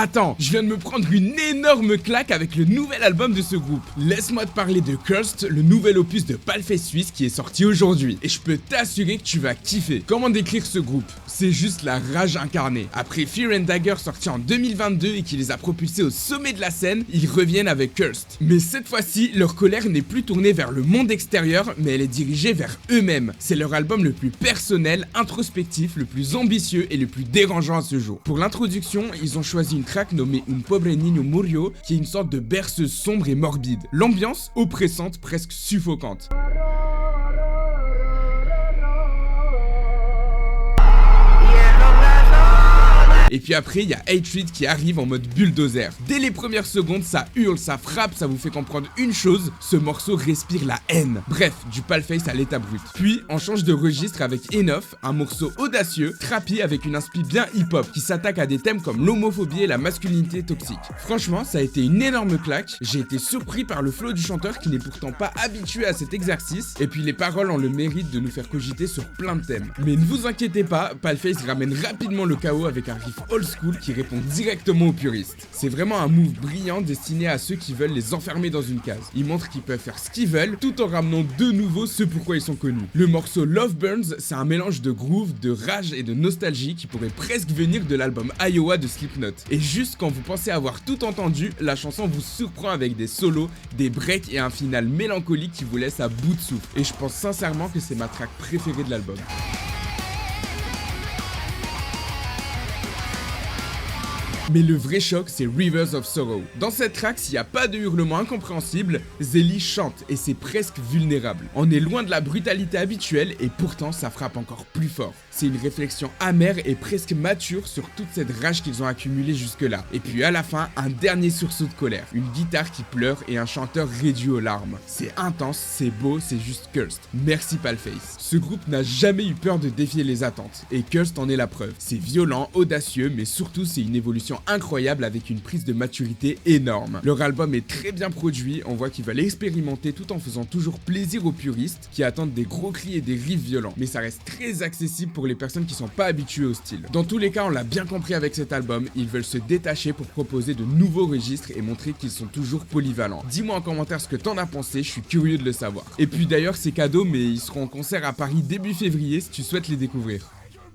attends, je viens de me prendre une énorme claque avec le nouvel album de ce groupe. Laisse-moi te parler de Cursed, le nouvel opus de Paleface Suisse qui est sorti aujourd'hui. Et je peux t'assurer que tu vas kiffer. Comment décrire ce groupe? C'est juste la rage incarnée. Après Fear and Dagger sorti en 2022 et qui les a propulsés au sommet de la scène, ils reviennent avec Cursed. Mais cette fois-ci, leur colère n'est plus tournée vers le monde extérieur, mais elle est dirigée vers eux-mêmes. C'est leur album le plus personnel, introspectif, le plus ambitieux et le plus dérangeant à ce jour. Pour l'introduction, ils ont choisi une track nommée Un Pobre Niño Murió, qui est une sorte de berceuse sombre et morbide. L'ambiance oppressante, presque suffocante. Et puis après, il y a Hatred qui arrive en mode bulldozer. Dès les premières secondes, ça hurle, ça frappe, ça vous fait comprendre une chose, ce morceau respire la haine. Bref, du Paleface à l'état brut. Puis, on change de registre avec Enough, un morceau audacieux, trappy avec une inspi bien hip-hop, qui s'attaque à des thèmes comme l'homophobie et la masculinité toxique. Franchement, ça a été une énorme claque, j'ai été surpris par le flow du chanteur qui n'est pourtant pas habitué à cet exercice, et puis les paroles ont le mérite de nous faire cogiter sur plein de thèmes. Mais ne vous inquiétez pas, Paleface ramène rapidement le chaos avec un riff old school qui répond directement aux puristes. C'est vraiment un move brillant destiné à ceux qui veulent les enfermer dans une case. Ils montrent qu'ils peuvent faire ce qu'ils veulent tout en ramenant de nouveau ce pourquoi ils sont connus. Le morceau Love Burns, c'est un mélange de groove, de rage et de nostalgie qui pourrait presque venir de l'album Iowa de Slipknot. Et juste quand vous pensez avoir tout entendu, la chanson vous surprend avec des solos, des breaks et un final mélancolique qui vous laisse à bout de souffle. Et je pense sincèrement que c'est ma track préférée de l'album. Mais le vrai choc, c'est Rivers of Sorrow. Dans cette track, s'il n'y a pas de hurlement incompréhensible, Zélie chante et c'est presque vulnérable. On est loin de la brutalité habituelle et pourtant ça frappe encore plus fort. C'est une réflexion amère et presque mature sur toute cette rage qu'ils ont accumulée jusque-là. Et puis à la fin, un dernier sursaut de colère, une guitare qui pleure et un chanteur réduit aux larmes. C'est intense, c'est beau, c'est juste Cursed. Merci Paleface. Ce groupe n'a jamais eu peur de défier les attentes et Cursed en est la preuve. C'est violent, audacieux, mais surtout c'est une évolution incroyable avec une prise de maturité énorme. Leur album est très bien produit, on voit qu'ils veulent expérimenter tout en faisant toujours plaisir aux puristes qui attendent des gros cris et des riffs violents. Mais ça reste très accessible pour les personnes qui sont pas habituées au style. Dans tous les cas, on l'a bien compris avec cet album, ils veulent se détacher pour proposer de nouveaux registres et montrer qu'ils sont toujours polyvalents. Dis-moi en commentaire ce que t'en as pensé, je suis curieux de le savoir. Et puis d'ailleurs c'est cadeau, mais ils seront en concert à Paris début février si tu souhaites les découvrir.